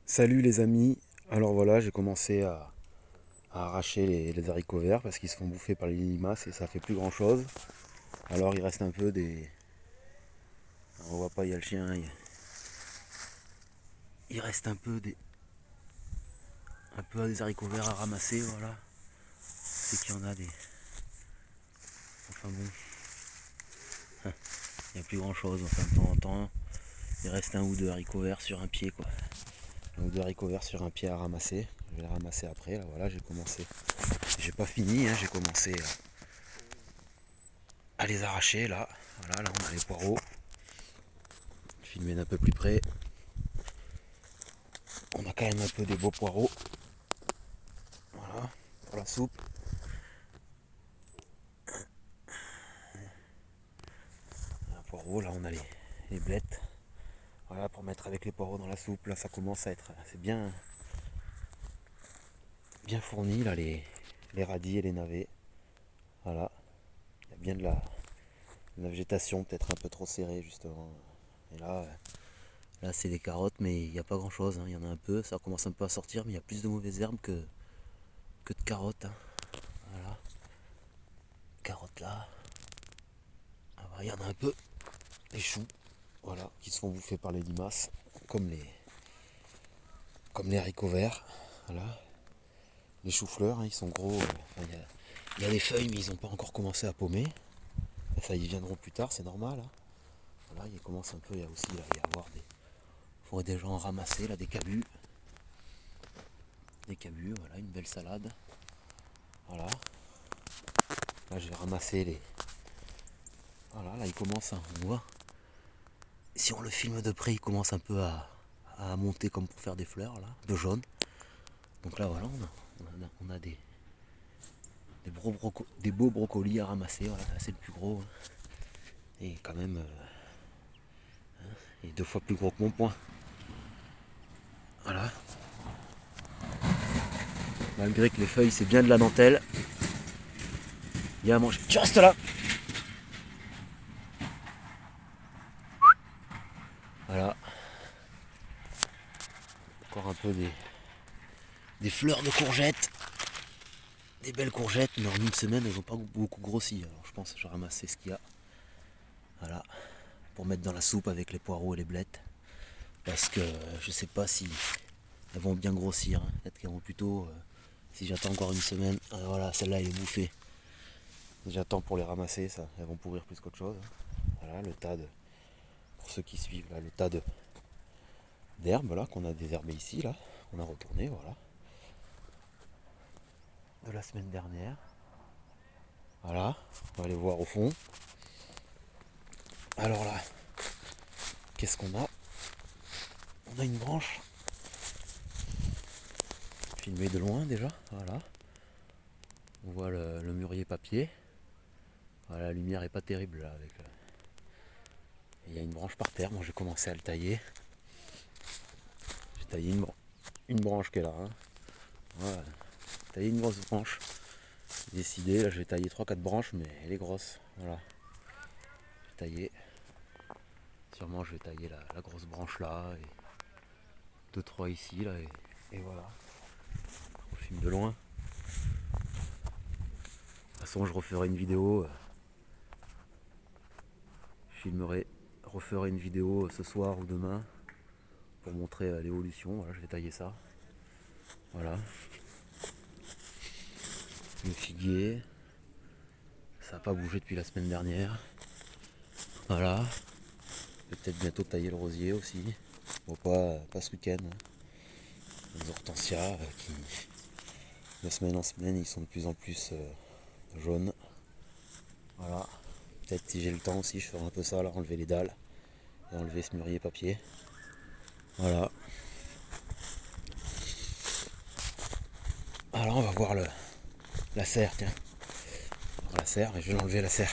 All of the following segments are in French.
Salut les amis, alors voilà j'ai commencé à arracher les haricots verts parce qu'ils se font bouffer par les limaces et ça fait plus grand chose. Alors il reste un peu des... On voit pas, il y a le chien, il reste un peu des haricots verts à ramasser, voilà. C'est qu'il y en a des... Enfin bon, il n'y a plus grand chose, enfin de temps en temps, il reste un ou deux haricots verts sur un pied quoi. Un ou deux haricots verts sur un pied à ramasser. Je vais les ramasser après, là voilà j'ai commencé. J'ai pas fini, hein, j'ai commencé à les arracher là. Voilà, là on a les poireaux. Filmer d'un peu plus près. On a quand même un peu des beaux poireaux. Voilà, pour la soupe. Un poireau, là on a les blettes. Voilà, pour mettre avec les poireaux dans la soupe. Là ça commence à être. C'est bien fourni là les radis et les navets. Voilà. Il y a bien de la végétation, peut-être un peu trop serrée justement. Et là c'est des carottes, mais il n'y a pas grand chose. Il y en a un peu, ça commence un peu à sortir, mais il y a plus de mauvaises herbes que de carottes. Voilà. Carottes là. Ah bah, il y en a un peu. Les choux. Voilà, qui se font bouffer par les limaces, comme les haricots verts. Voilà. Les choux-fleurs, hein, ils sont gros. Il y a des feuilles, mais ils n'ont pas encore commencé à paumer. Ça, ils viendront plus tard, c'est normal. Hein. Voilà, il commence un peu, il y a aussi là, il y a avoir des. Il faudrait déjà en ramasser là, des cabus. Des cabus, voilà, une belle salade. Voilà. Là, je vais ramasser les. Voilà, là, il commence, hein, on voit. Si on le filme de près, il commence un peu à monter comme pour faire des fleurs, là, de jaune. Donc là, voilà, on a des beaux brocolis à ramasser. Voilà, là, c'est le plus gros. Hein. Et quand même, il est deux fois plus gros que mon poing. Voilà. Malgré que les feuilles, c'est bien de la dentelle. Il y a à manger. Tu restes là. Voilà. Encore un peu des fleurs de courgettes. Des belles courgettes, mais en une semaine, elles n'ont pas beaucoup grossi. Alors je pense que je vais ramasser ce qu'il y a. Voilà. Pour mettre dans la soupe avec les poireaux et les blettes. Parce que je sais pas si elles vont bien grossir. Hein. Peut-être qu'elles vont plutôt. Si j'attends encore une semaine. Voilà, celle-là elle est bouffée. Si j'attends pour les ramasser, ça, elles vont pourrir plus qu'autre chose. Voilà, le tas de. Pour ceux qui suivent, là, le tas d'herbes là, qu'on a désherbé ici, là. On a retourné, voilà. De la semaine dernière. Voilà, on va aller voir au fond. Alors là, qu'est-ce qu'on a? On a une branche. Filmée de loin déjà, voilà. On voit le mûrier papier. Voilà, la lumière est pas terrible là. Il y a une branche par terre, moi j'ai commencé à le tailler. J'ai taillé une branche qui est là. Hein. Voilà. J'ai taillé une grosse branche. J'ai décidé, là je vais tailler trois quatre branches, mais elle est grosse. Voilà. J'ai taillé. Sûrement je vais tailler la grosse branche là. Et deux, trois ici là. Et voilà. On filme de loin. De toute façon je referai une vidéo. Referai une vidéo ce soir ou demain pour montrer l'évolution. Voilà, je vais tailler ça. Voilà. Le figuier. Ça n'a pas bougé depuis la semaine dernière. Voilà. Je vais peut-être bientôt tailler le rosier aussi. Bon, pas ce week-end. Hein. Les hortensias qui, de semaine en semaine, ils sont de plus en plus jaunes. Voilà. Peut-être si j'ai le temps aussi, je ferai un peu ça, là, enlever les dalles et enlever ce mûrier papier. Voilà. Alors on va voir la serre, tiens. Alors, la serre, et je vais l'enlever la serre.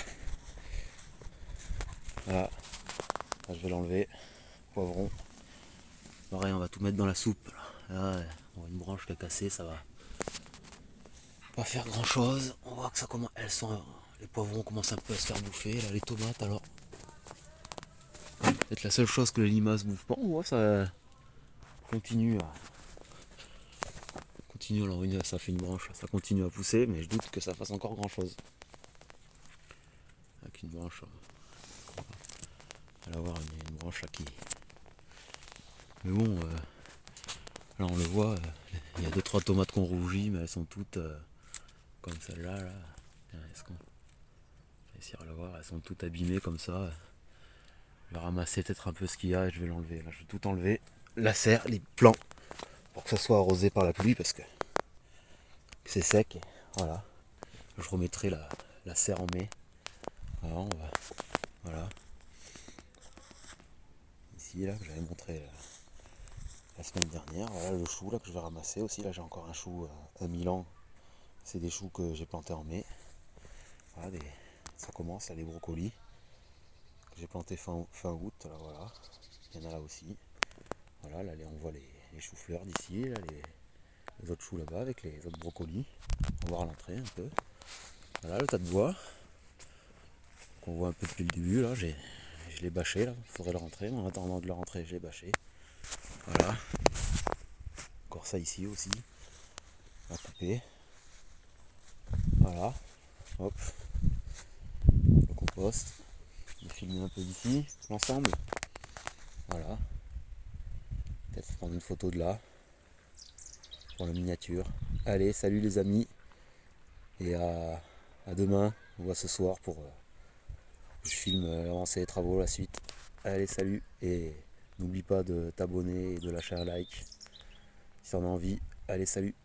Voilà. Là, je vais l'enlever. Poivron. Pareil, on va tout mettre dans la soupe. Là, on voit une branche qui a cassé, ça va pas faire grand chose. On voit que ça commence. Les poivrons commencent un peu à se faire bouffer. Là, les tomates, alors. Peut-être la seule chose que les limaces bouffent pas. On voit ça. continue alors ça fait une branche, ça continue à pousser, mais je doute que ça fasse encore grand chose. Avec une branche, on va avoir une branche là qui. Mais bon, là on le voit, il y a 2-3 tomates qui ont rougi, mais elles sont toutes comme celle-là. Là. Est-ce qu'on va essayer de la voir, elles sont toutes abîmées comme ça. Je vais ramasser peut-être un peu ce qu'il y a et je vais l'enlever. Là je vais tout enlever. La serre, les plants, pour que ça soit arrosé par la pluie parce que c'est sec. Et voilà. Je remettrai la serre en mai. Voilà. Ici là que j'avais montré la semaine dernière. Voilà le chou là que je vais ramasser aussi. Là j'ai encore un chou à Milan. C'est des choux que j'ai plantés en mai. Voilà, ça commence là, les brocolis que j'ai plantés fin août. Là, voilà. Il y en a là aussi. Voilà, là on voit les choux-fleurs d'ici, là, les autres choux là-bas avec les autres brocolis. On va voir à l'entrée un peu. Voilà le tas de bois qu'on voit un peu depuis le début. Là, je l'ai bâché. Là. Il faudrait le rentrer. En attendant de le rentrer, j'ai bâché. Voilà. Encore ça ici aussi. À couper. Voilà. Hop. Le compost. Je vais filmer un peu d'ici, l'ensemble. Voilà. Peut-être prendre une photo de là. Pour la miniature. Allez, salut les amis. Et à demain. On voit ce soir pour je filme l'avancée des travaux, la suite. Allez, salut. Et n'oublie pas de t'abonner et de lâcher un like si t'en as envie. Allez, salut.